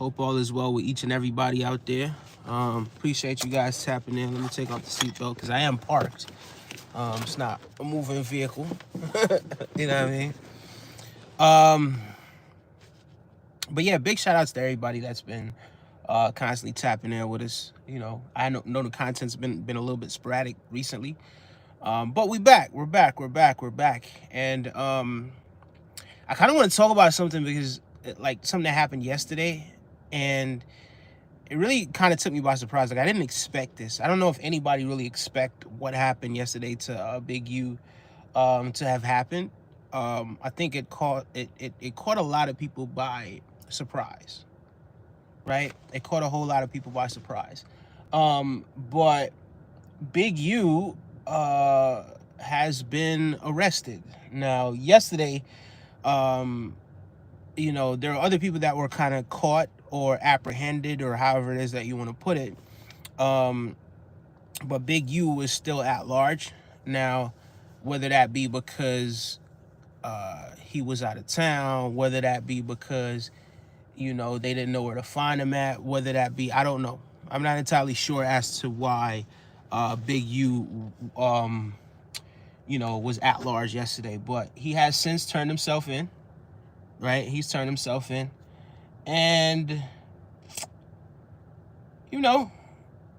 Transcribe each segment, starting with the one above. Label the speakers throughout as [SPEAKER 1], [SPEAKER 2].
[SPEAKER 1] Hope all is well with each and everybody out there. Appreciate you guys tapping in. Let me take off the seatbelt because I am parked. It's not a moving vehicle. You know what I mean? But yeah, big shout outs to everybody that's been constantly tapping in with us. You know, I know the content's been a little bit sporadic recently. But we're back. And I kind of want to talk about something because like something that happened yesterday, and it really kind of took me by surprise. Like I didn't expect this. I don't know if anybody really expect what happened yesterday to Big U to have happened. I think it caught a lot of people by surprise, right? It caught a whole lot of people by surprise. But Big U has been arrested. Now, yesterday, you know, there are other people that were kind of caught or apprehended or however it is that you want to put it. But Big U is still at large. Now, whether that be because he was out of town, whether that be because, you know, they didn't know where to find him at, whether that be, I don't know. I'm not entirely sure as to why Big U, you know, was at large yesterday. But he has since turned himself in, right? He's turned himself in. And, you know,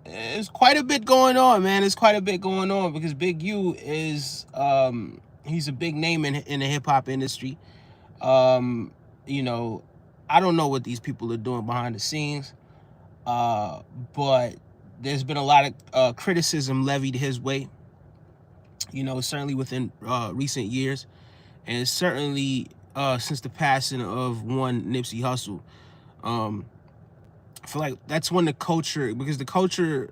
[SPEAKER 1] there's quite a bit going on, man. There's quite a bit going on because Big U is, he's a big name in the hip-hop industry. You know, I don't know what these people are doing behind the scenes, but there's been a lot of criticism levied his way, you know, certainly within recent years, and certainly since the passing of one Nipsey Hussle. I feel like that's when the culture, because the culture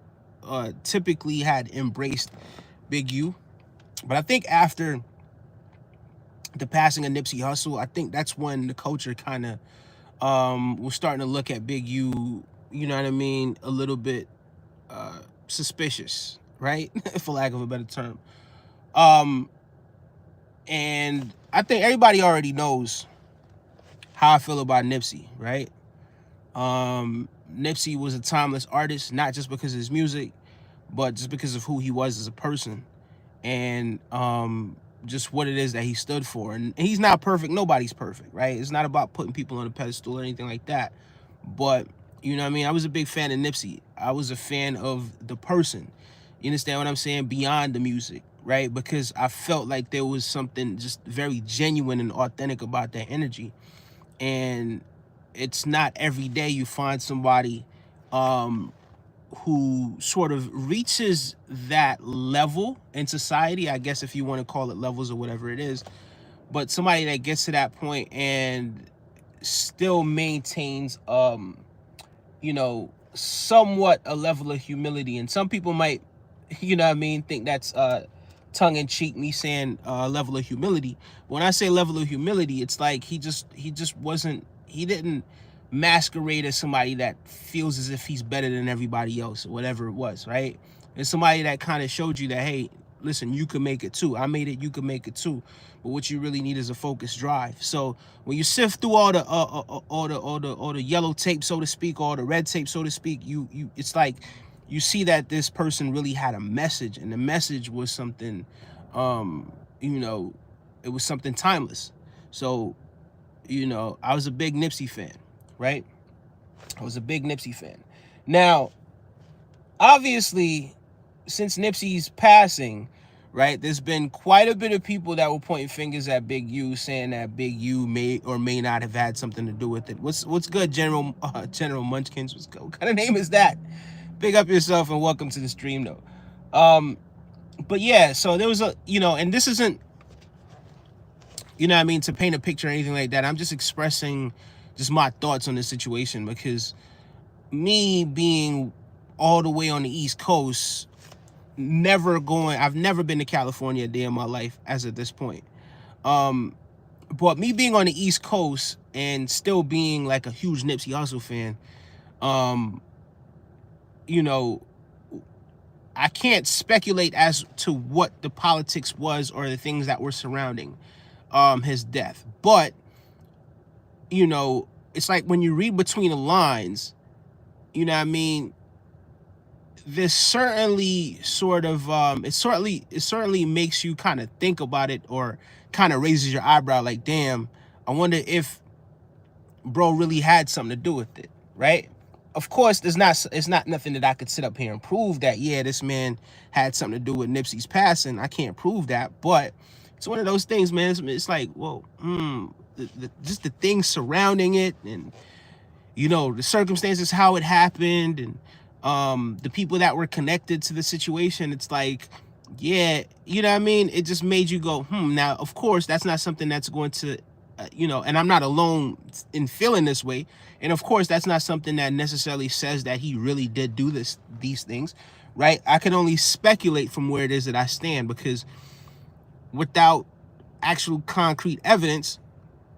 [SPEAKER 1] typically had embraced Big U, but I think after the passing of Nipsey Hussle, I think that's when the culture kind of was starting to look at Big U, you know what I mean, a little bit suspicious, right? For lack of a better term. And I think everybody already knows how I feel about Nipsey, right? Nipsey was a timeless artist, not just because of his music, but just because of who he was as a person, and just what it is that he stood for. And he's not perfect. Nobody's perfect, right? It's not about putting people on a pedestal or anything like that. But, you know what I mean? I was a big fan of Nipsey. I was a fan of the person. You understand what I'm saying? Beyond the music, right? Because I felt like there was something just very genuine and authentic about that energy. And it's not every day you find somebody who sort of reaches that level in society, I guess, if you want to call it levels or whatever it is, but somebody that gets to that point and still maintains, you know, somewhat a level of humility. And some people might, you know what I mean, think that's tongue in cheek, me saying level of humility. When I say level of humility, it's like he didn't masquerade as somebody that feels as if he's better than everybody else or whatever it was, right? It's somebody that kind of showed you that, hey, listen, you can make it too. I made it, you can make it too. But what you really need is a focused drive. So when you sift through all the yellow tape, so to speak, or the red tape, so to speak, it's like you see that this person really had a message, and the message was something, you know, it was something timeless. So, you know, I was a big Nipsey fan, right? I was a big Nipsey fan. Now, obviously, since Nipsey's passing, right, there's been quite a bit of people that were pointing fingers at Big U, saying that Big U may or may not have had something to do with it. What's good, General Munchkins? What kind of name is that? Big up yourself and welcome to the stream, though. But yeah, so there was a, you know, and this isn't, you know what I mean, to paint a picture or anything like that. I'm just expressing just my thoughts on the situation, because me being all the way on the East Coast, I've never been to California a day in my life as of this point. But me being on the East Coast and still being like a huge Nipsey Hussle fan, you know, I can't speculate as to what the politics was or the things that were surrounding his death. But, you know, it's like when you read between the lines, you know what I mean, this certainly sort of it certainly makes you kind of think about it, or kind of raises your eyebrow like, damn, I wonder if bro really had something to do with it, right? Of course, it's not nothing that I could sit up here and prove that, yeah, this man had something to do with Nipsey's passing. I can't prove that, but it's one of those things, man. It's like, well, just the things surrounding it, and the circumstances, how it happened, and the people that were connected to the situation. It's like, yeah, you know what I mean? It just made you go, now, of course, that's not something that's going to, and I'm not alone in feeling this way. And of course, that's not something that necessarily says that he really did do these things, right? I can only speculate from where it is that I stand, because without actual concrete evidence,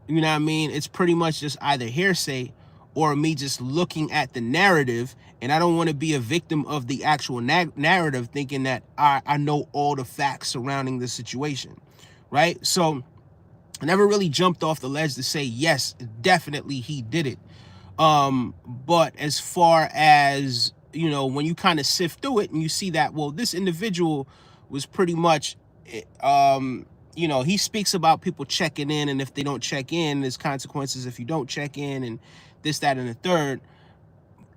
[SPEAKER 1] you know what I mean, it's pretty much just either hearsay or me just looking at the narrative. And I don't want to be a victim of the actual narrative, thinking that I know all the facts surrounding the situation, right? So I never really jumped off the ledge to say, yes, definitely he did it. But as far as, when you kind of sift through it and you see that, well, this individual was pretty much, he speaks about people checking in, and if they don't check in, there's consequences if you don't check in, and this, that, and the third.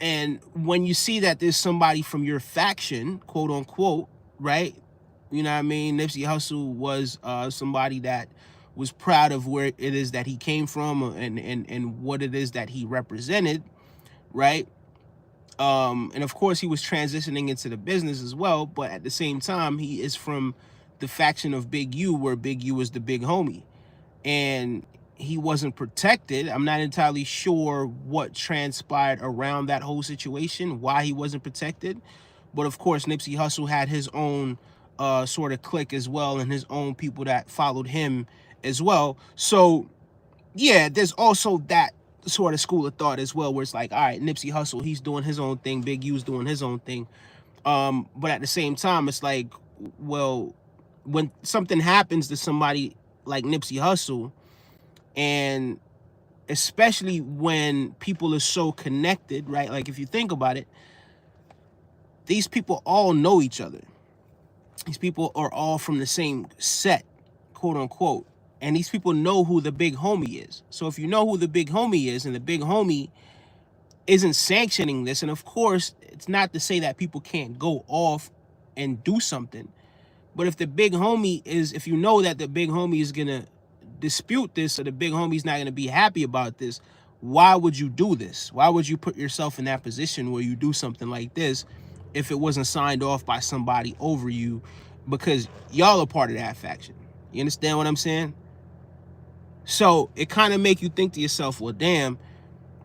[SPEAKER 1] And when you see that there's somebody from your faction, quote unquote, right? You know what I mean? Nipsey Hussle was somebody that was proud of where it is that he came from, and what it is that he represented, right? And of course, he was transitioning into the business as well, but at the same time, he is from the faction of Big U, where Big U is the big homie. And he wasn't protected. I'm not entirely sure what transpired around that whole situation, why he wasn't protected. But of course, Nipsey Hussle had his own sort of clique as well, and his own people that followed him as well. So yeah, there's also that sort of school of thought as well, where it's like, all right, Nipsey Hussle, he's doing his own thing, Big U's doing his own thing. But at the same time, it's like, well, when something happens to somebody like Nipsey Hussle, and especially when people are so connected, right? Like, if you think about it, these people all know each other. These people are all from the same set, quote unquote. And these people know who the big homie is. So if you know who the big homie is, and the big homie isn't sanctioning this, and of course, it's not to say that people can't go off and do something, but if the big homie is, if you know that the big homie is going to dispute this, or the big homie's not going to be happy about this, why would you do this? Why would you put yourself in that position where you do something like this if it wasn't signed off by somebody over you, because y'all are part of that faction? You understand what I'm saying? So it kind of make you think to yourself, well, damn,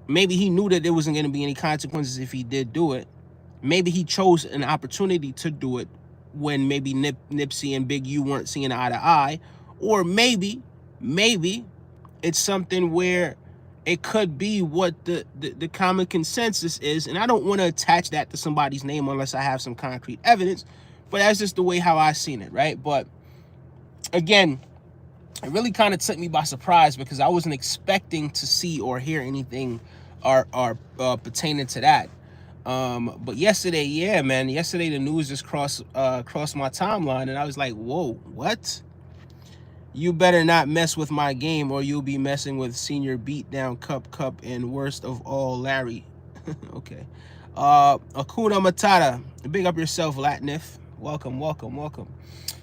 [SPEAKER 1] maybe he knew that there wasn't going to be any consequences if he did do it. Maybe he chose an opportunity to do it when maybe Nipsey and Big U weren't seeing eye to eye. Or maybe it's something where it could be what the common consensus is. And I don't want to attach that to somebody's name unless I have some concrete evidence. But that's just the way how I seen it, right? But again, it really kind of took me by surprise, because I wasn't expecting to see or hear anything pertaining to that. But yesterday, yeah, man, yesterday the news just crossed my timeline, and I was like, whoa, what? You better not mess with my game, or you'll be messing with Senior Beatdown, Cup, and worst of all, Larry. Okay. Akuna Matata, big up yourself, Latnif. Welcome.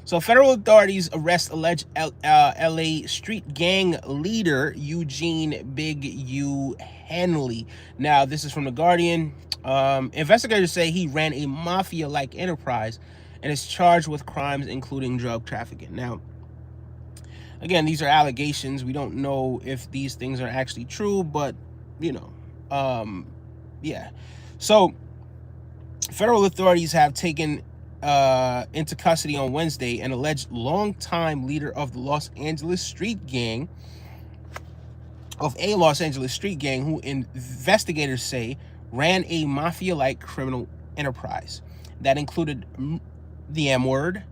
[SPEAKER 1] So federal authorities arrest alleged LA street gang leader Eugene Big U Henley. Now, this is from The Guardian. Investigators say he ran a mafia-like enterprise and is charged with crimes including drug trafficking. Now, again, these are allegations. We don't know if these things are actually true, but, yeah. So federal authorities have taken into custody on Wednesday an alleged longtime leader of the Los Angeles street gang, who investigators say ran a mafia-like criminal enterprise that included the M-word,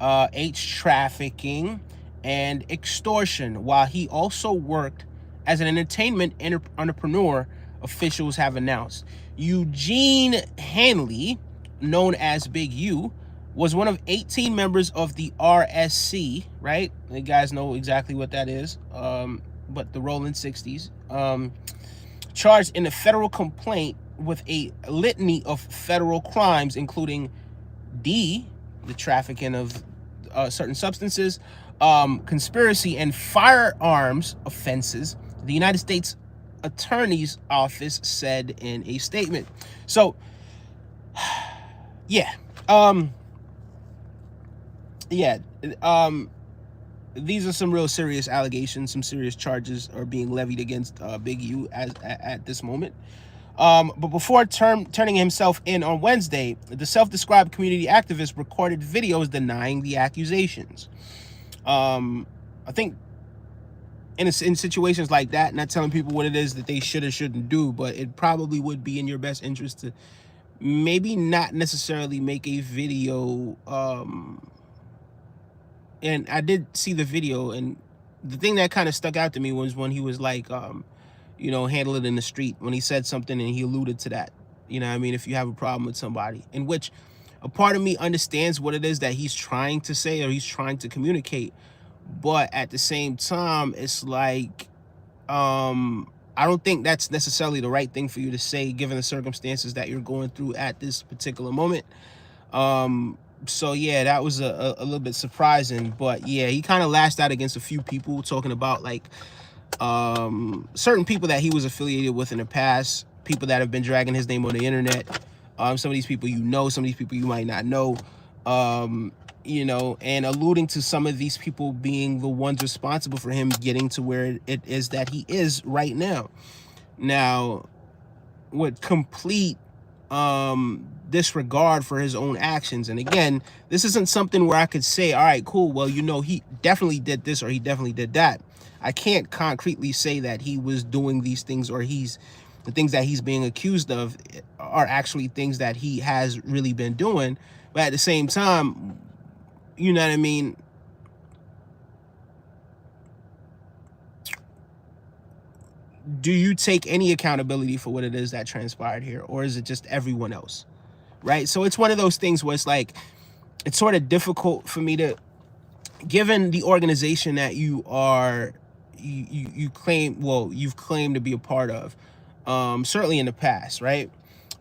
[SPEAKER 1] H trafficking, and extortion, while he also worked as an entertainment entrepreneur, officials have announced. Eugene Hanley, known as Big U, was one of 18 members of the RSC, right? You guys know exactly what that is, but the Rolling 60s, charged in a federal complaint with a litany of federal crimes, including the trafficking of certain substances, conspiracy, and firearms offenses, the United States Attorney's Office said in a statement. So, yeah. These are some real serious allegations. Some serious charges are being levied against Big U at this moment. But before turning himself in on Wednesday, the self-described community activist recorded videos denying the accusations. I think in situations like that, not telling people what it is that they should or shouldn't do, but it probably would be in your best interest to maybe not necessarily make a video. And I did see the video, and the thing that kind of stuck out to me was when he was like, handle it in the street, when he said something and he alluded to that. You know what I mean? If you have a problem with somebody, in which a part of me understands what it is that he's trying to say or he's trying to communicate. But at the same time, it's like, I don't think that's necessarily the right thing for you to say, given the circumstances that you're going through at this particular moment. So yeah, that was a little bit surprising. But yeah, he kind of lashed out against a few people, talking about like certain people that he was affiliated with in the past, people that have been dragging his name on the internet. Some of these people you know, some of these people you might not know, and alluding to some of these people being the ones responsible for him getting to where it is that he is right now. Now, with complete disregard for his own actions. And again, this isn't something where I could say, all right, cool, well, he definitely did this or he definitely did that. I can't concretely say that he was doing these things or the things that he's being accused of are actually things that he has really been doing. But at the same time, you know what I mean? Do you take any accountability for what it is that transpired here? Or is it just everyone else? Right? So it's one of those things where it's like, it's sort of difficult for me to, given the organization that you claim, well, you've claimed to be a part of, certainly in the past, right?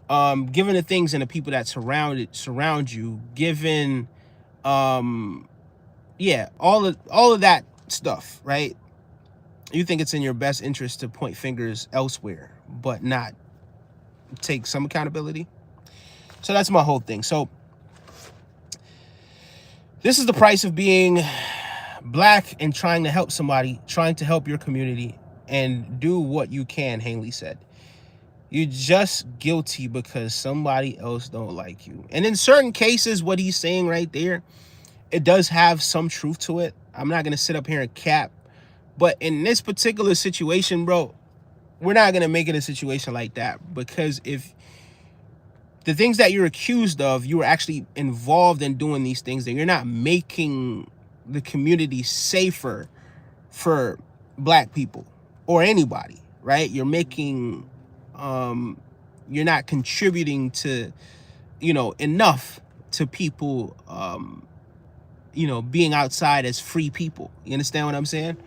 [SPEAKER 1] Given the things and the people that surround you, given, all of that stuff, right? You think it's in your best interest to point fingers elsewhere, but not take some accountability. So that's my whole thing. So this is the price of being black and trying to help somebody, trying to help your community, and do what you can, Hanley said. You're just guilty because somebody else don't like you. And in certain cases, what he's saying right there, it does have some truth to it. I'm not going to sit up here and cap. But in this particular situation, bro, we're not going to make it a situation like that, because if the things that you're accused of, you were actually involved in doing these things, then you're not making the community safer for black people or anybody, right? You're making, you're not contributing to, enough to people, being outside as free people. You understand what I'm saying?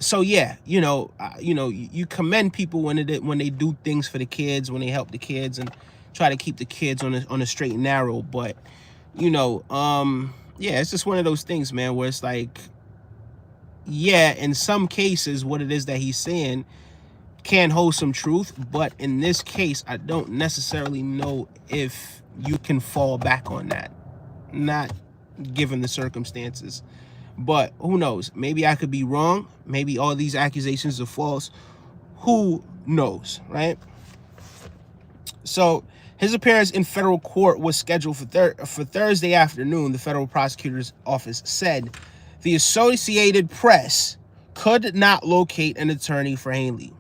[SPEAKER 1] So yeah, you commend people when they do things for the kids, when they help the kids and try to keep the kids on a straight and narrow. But it's just one of those things, man, where it's like, yeah, in some cases, what it is that he's saying can hold some truth, but in this case, I don't necessarily know if you can fall back on that, not given the circumstances. But who knows? Maybe I could be wrong. Maybe all these accusations are false. Who knows, right? So his appearance in federal court was scheduled for Thursday afternoon, the federal prosecutor's office said. The Associated Press could not locate an attorney for Hanley.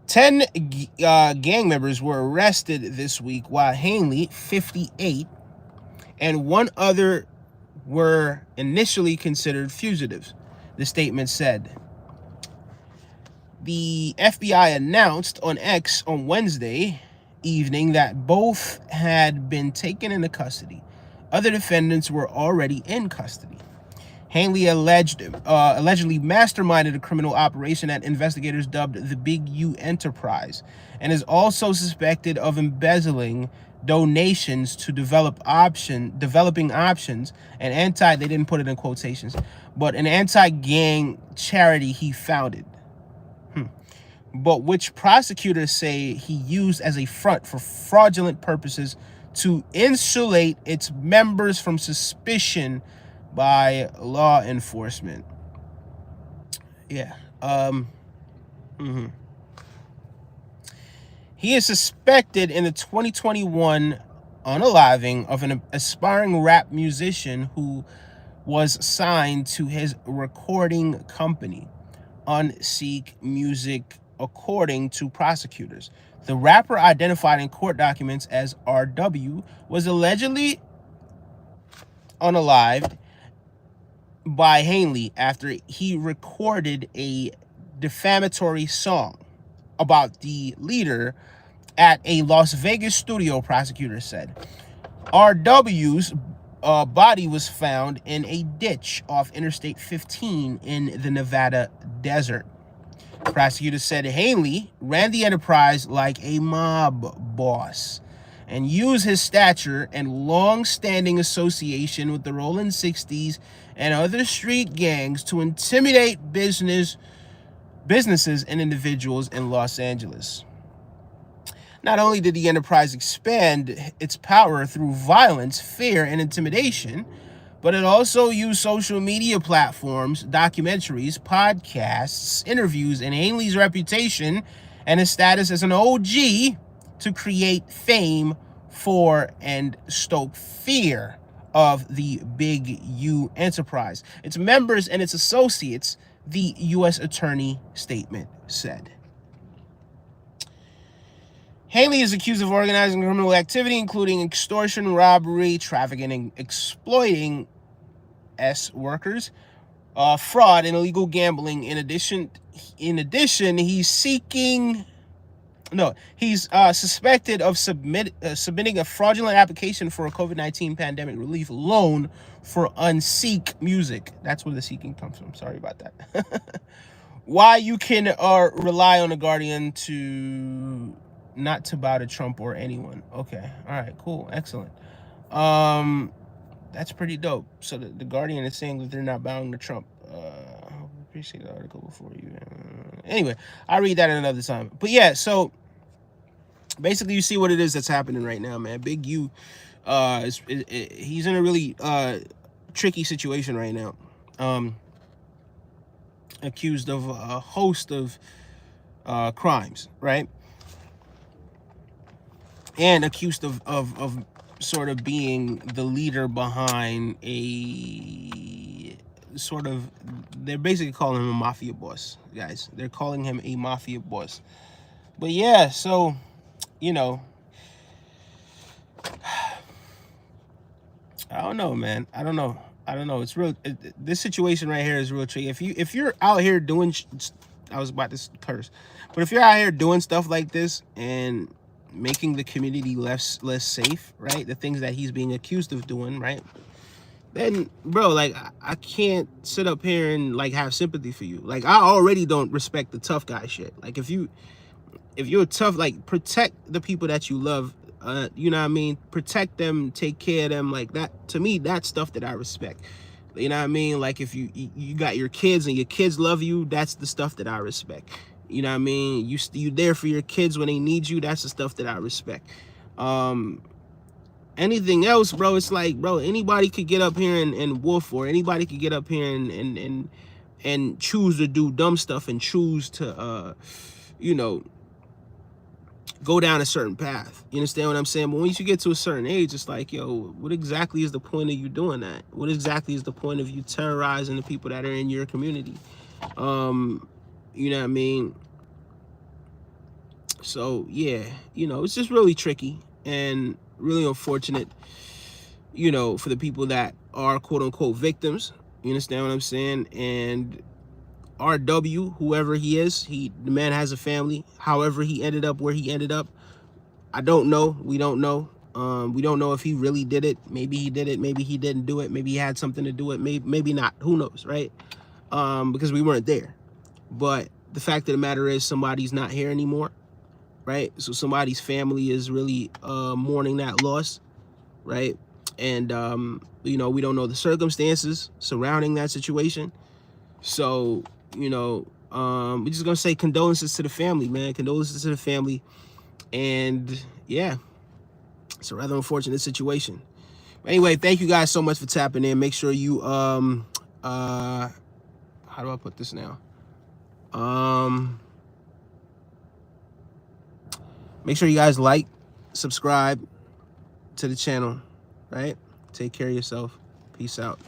[SPEAKER 1] 10 gang members were arrested this week, while Hanley, 58, and one other were initially considered fugitives, the statement said. The FBI announced on X on Wednesday evening that both had been taken into custody. Other defendants were already in custody. Hanley allegedly masterminded a criminal operation that investigators dubbed the Big U Enterprise, and is also suspected of embezzling donations to developing options, they didn't put it in quotations, but an anti-gang charity he founded. But which prosecutors say he used as a front for fraudulent purposes to insulate its members from suspicion by law enforcement. Yeah. He is suspected in the 2021 unaliving of an aspiring rap musician who was signed to his recording company, Unseek Music, according to prosecutors. The rapper, identified in court documents as RW, was allegedly unalived by Hanley after he recorded a defamatory song about the leader at a Las Vegas studio, prosecutors said. RW's body was found in a ditch off Interstate 15 in the Nevada desert. Prosecutors said Hanley ran the enterprise like a mob boss and used his stature and long-standing association with the Rolling 60s and other street gangs to intimidate businesses and individuals in Los Angeles. Not only did the enterprise expand its power through violence, fear, and intimidation, but it also used social media platforms, documentaries, podcasts, interviews, and Hanley's reputation and his status as an OG to create fame for and stoke fear of the Big U Enterprise, its members, and its associates, the U.S. Attorney statement said. Hanley is accused of organizing criminal activity, including extortion, robbery, trafficking, and exploiting workers, fraud, and illegal gambling. In addition, he's suspected of submitting a fraudulent application for a COVID-19 pandemic relief loan for Unseek Music. That's where the seeking comes from. Sorry about that. Why you can rely on the Guardian to not to bow to Trump or anyone. Okay. All right, cool. Excellent. That's pretty dope. So the Guardian is saying that they're not bowing to Trump. Appreciate the article before you. Anyway, I'll read that another time. But yeah, so basically you see what it is that's happening right now, man. Big U, he's in a really tricky situation right now. Accused of a host of crimes, right? And accused of sort of being the leader behind a sort of, they're basically calling him a mafia boss, guys. They're calling him a mafia boss. But yeah, so, you know, I don't know, man. I don't know. It's real. This situation right here is real tricky. If you're out here doing, I was about to curse, but if you're out here doing stuff like this and making the community less safe, right? The things that he's being accused of doing, right? Then, bro, like, I can't sit up here and like have sympathy for you. Like, I already don't respect the tough guy shit. Like, if you're tough, like, protect the people that you love. You know what I mean? Protect them, take care of them. Like, that, to me, that's stuff that I respect. You know what I mean? Like, if you got your kids and your kids love you, that's the stuff that I respect. You know what I mean? You there for your kids when they need you. That's the stuff that I respect. Anything else, bro, it's like, bro, anybody could get up here and wolf, or anybody could get up here and choose to do dumb stuff and choose to, you know, go down a certain path. You understand what I'm saying? But once you get to a certain age, it's like, yo, what exactly is the point of you doing that? What exactly is the point of you terrorizing the people that are in your community? You know what I mean? So, yeah, you know, it's just really tricky and really unfortunate, you know, for the people that are quote unquote victims. You understand what I'm saying? And RW, whoever he is, the man has a family. However he ended up where he ended up, I don't know. We don't know. We don't know if he really did it. Maybe he did it. Maybe he didn't do it. Maybe he had something to do with it. Maybe not. Who knows, right? Because we weren't there. But the fact of the matter is somebody's not here anymore, right? So somebody's family is really mourning that loss, right? And, you know, we don't know the circumstances surrounding that situation. So, you know, we're just going to say condolences to the family, man. Condolences to the family. And, yeah, it's a rather unfortunate situation. Anyway, thank you guys so much for tapping in. Make sure you, how do I put this now? Make sure you guys like, subscribe to the channel, right? Take care of yourself. Peace out.